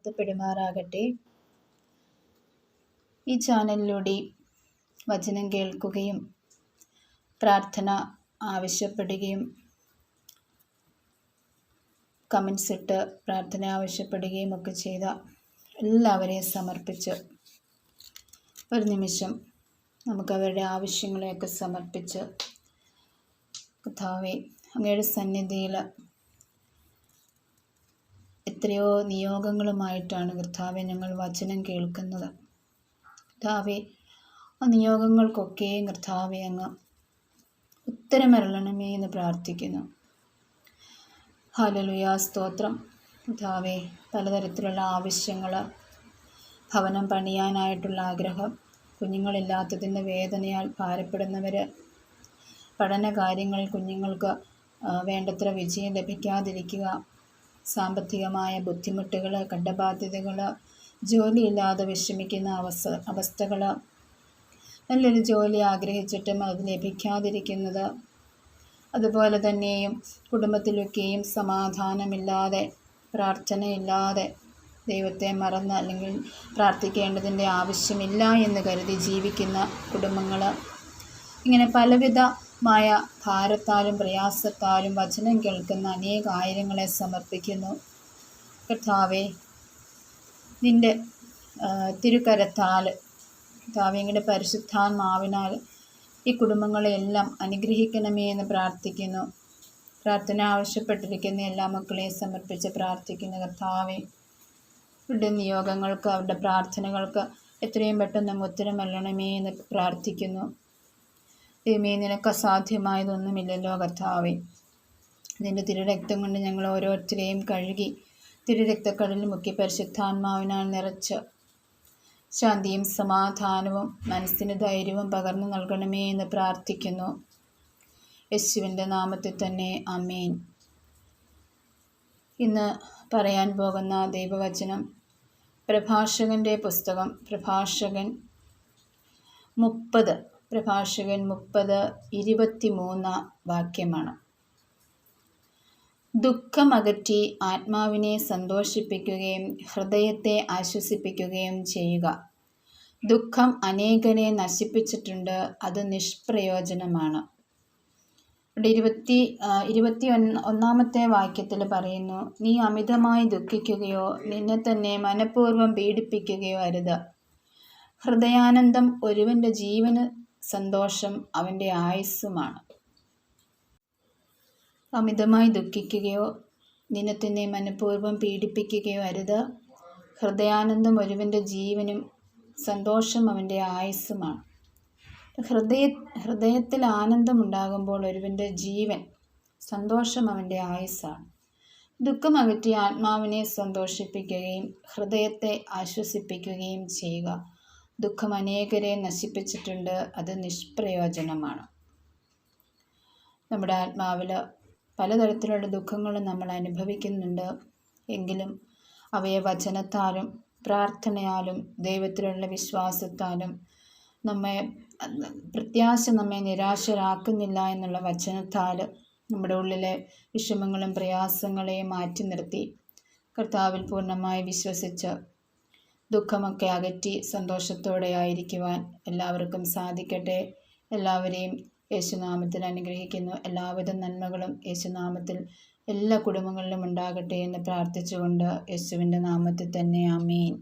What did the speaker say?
മഹത്വപ്പെടുമാറാകട്ടെ. ഈ ചാനലിലൂടെ വചനം കേൾക്കുകയും പ്രാർത്ഥന ആവശ്യപ്പെടുകയും കമൻസ് ഇട്ട് പ്രാർത്ഥന ആവശ്യപ്പെടുകയും ഒക്കെ ചെയ്ത എല്ലാവരെയും സമർപ്പിച്ച് ഒരു നിമിഷം നമുക്ക് അവരുടെ ആവശ്യങ്ങളെയൊക്കെ സമർപ്പിച്ച്, കർത്താവേ, അങ്ങയുടെ സന്നിധിയിൽ എത്രയോ നിയോഗങ്ങളുമായിട്ടാണ് കർത്താവെ ഞങ്ങൾ വചനം കേൾക്കുന്നത്. കർത്താവെ, ആ നിയോഗങ്ങൾക്കൊക്കെയും കർത്താവെ അങ്ങ് ഉത്തരമരുളണമേ എന്ന് പ്രാർത്ഥിക്കുന്നു. ഹല്ലേലൂയ, സ്തോത്രം. കർത്താവെ, പലതരത്തിലുള്ള ആവശ്യങ്ങൾ, ഭവനം പണിയാനായിട്ടുള്ള ആഗ്രഹം, കുഞ്ഞുങ്ങളില്ലാത്തതിൻ്റെ വേദനയാൽ ഭാരപ്പെടുന്നവർ, പഠന കാര്യങ്ങളിൽ കുഞ്ഞുങ്ങൾക്ക് വേണ്ടത്ര വിജയം ലഭിക്കാതിരിക്കുക, സാമ്പത്തികമായ ബുദ്ധിമുട്ടുകൾ, കടബാധ്യതകൾ, ജോലിയില്ലാതെ വിഷമിക്കുന്ന അവസ്ഥകൾ, നല്ലൊരു ജോലി ആഗ്രഹിച്ചിട്ടും അത് ലഭിക്കാതിരിക്കുന്നത്, അതുപോലെ തന്നെയും കുടുംബത്തിലൊക്കെയും സമാധാനമില്ലാതെ, പ്രാർത്ഥനയില്ലാതെ, ദൈവത്തെ മറന്ന് അല്ലെങ്കിൽ പ്രാർത്ഥിക്കേണ്ടതിൻ്റെ ആവശ്യമില്ല എന്ന് കരുതി ജീവിക്കുന്ന കുടുംബങ്ങൾ, ഇങ്ങനെ പലവിധമായ ഭാരത്താലും പ്രയാസത്താലും വചനം കേൾക്കുന്ന അനേകായിരങ്ങളെ സമർപ്പിക്കുന്നു. കർത്താവേ, നിൻ്റെ തിരുക്കരത്താൽ, കർത്താവേ, അങ്ങയുടെ പരിശുദ്ധാത്മാവിനാൽ ഈ കുടുംബങ്ങളെയെല്ലാം അനുഗ്രഹിക്കണമേ എന്ന് പ്രാർത്ഥിക്കുന്നു. പ്രാർത്ഥന ആവശ്യപ്പെട്ടിരിക്കുന്ന എല്ലാ മക്കളെയും സമർപ്പിച്ച് പ്രാർത്ഥിക്കുന്നു. കർത്താവേ, അവരുടെ നിയോഗങ്ങൾക്ക്, അവരുടെ പ്രാർത്ഥനകൾക്ക് എത്രയും പെട്ടെന്ന് ഉത്തരം നൽകണമേ എന്ന് പ്രാർത്ഥിക്കുന്നു. ദൈവമേ, നിനക്ക് അസാധ്യമായതൊന്നുമില്ലല്ലോ കർത്താവേ. നിൻ്റെ തിരുരക്തം കൊണ്ട് ഞങ്ങൾ ഓരോരുത്തരെയും കഴുകി തിരുരക്തക്കടലിൽ മുക്കി പരിശുദ്ധാത്മാവിനാൽ നിറച്ച് ശാന്തിയും സമാധാനവും മനസ്സിന് ധൈര്യവും പകർന്നു നൽകണമേ എന്ന് പ്രാർത്ഥിക്കുന്നു. യേശുവിൻ്റെ നാമത്തിൽ തന്നെ ആമേൻ. ഇന്ന് പറയാൻ പോകുന്ന ദൈവവചനം പ്രഭാഷകൻ്റെ പുസ്തകം, പ്രഭാഷകൻ 30:23 വാക്യമാണ്. ദുഃഖമകറ്റി ആത്മാവിനെ സന്തോഷിപ്പിക്കുകയും ഹൃദയത്തെ ആശ്വസിപ്പിക്കുകയും ചെയ്യുക. ദുഃഖം അനേകരെ നശിപ്പിച്ചിട്ടുണ്ട്, അത് നിഷ്പ്രയോജനമാണ്. 21 വാക്യത്തിൽ പറയുന്നു, നീ അമിതമായി ദുഃഖിക്കുകയോ നിന്നെ തന്നെ മനഃപൂർവ്വം പീഡിപ്പിക്കുകയോ അരുത്. ഹൃദയാനന്ദം ഒരുവൻ്റെ ജീവന്, സന്തോഷം അവൻ്റെ ആയുസ്സുമാണ്. അമിതമായി ദുഃഖിക്കുകയോ നിന്നെ തന്നെ മനഃപൂർവ്വം പീഡിപ്പിക്കുകയോ അരുത്. ഹൃദയാനന്ദം ഒരുവൻ്റെ ജീവനും സന്തോഷം അവൻ്റെ ആയുസ്സുമാണ്. ഹൃദയത്തിൽ ആനന്ദമുണ്ടാകുമ്പോൾ ഒരുവൻ്റെ ജീവൻ, സന്തോഷം അവൻ്റെ ആയുസ്സാണ്. ദുഃഖമകറ്റി ആത്മാവിനെ സന്തോഷിപ്പിക്കുകയും ഹൃദയത്തെ ആശ്വസിപ്പിക്കുകയും ചെയ്യുക. ദുഃഖം അനേകരെ നശിപ്പിച്ചിട്ടുണ്ട്, അത് നിഷ്പ്രയോജനമാണ്. നമ്മുടെ ആത്മാവിൽ പലതരത്തിലുള്ള ദുഃഖങ്ങളും നമ്മൾ അനുഭവിക്കുന്നുണ്ട്. എങ്കിലും അവയെ വചനത്താലും പ്രാർത്ഥനയാലും ദൈവത്തിലുള്ള വിശ്വാസത്താലും പ്രത്യാശ നമ്മെ നിരാശരാക്കുന്നില്ല എന്നുള്ള വചനത്താൽ നമ്മുടെ ഉള്ളിലെ വിഷമങ്ങളും പ്രയാസങ്ങളെയും മാറ്റി നിർത്തി കർത്താവിൽ പൂർണ്ണമായി വിശ്വസിച്ച് ദുഃഖമൊക്കെ അകറ്റി സന്തോഷത്തോടെ ആയിരിക്കുവാൻ എല്ലാവർക്കും സാധിക്കട്ടെ. എല്ലാവരെയും യേശുനാമത്തിൽ അനുഗ്രഹിക്കുന്നു. എല്ലാവിധ നന്മകളും യേശുനാമത്തിൽ എല്ലാ കുടുംബങ്ങളിലും ഉണ്ടാകട്ടെ എന്ന് പ്രാർത്ഥിച്ചുകൊണ്ട് യേശുവിൻ്റെ നാമത്തിൽ തന്നെ ആമേൻ.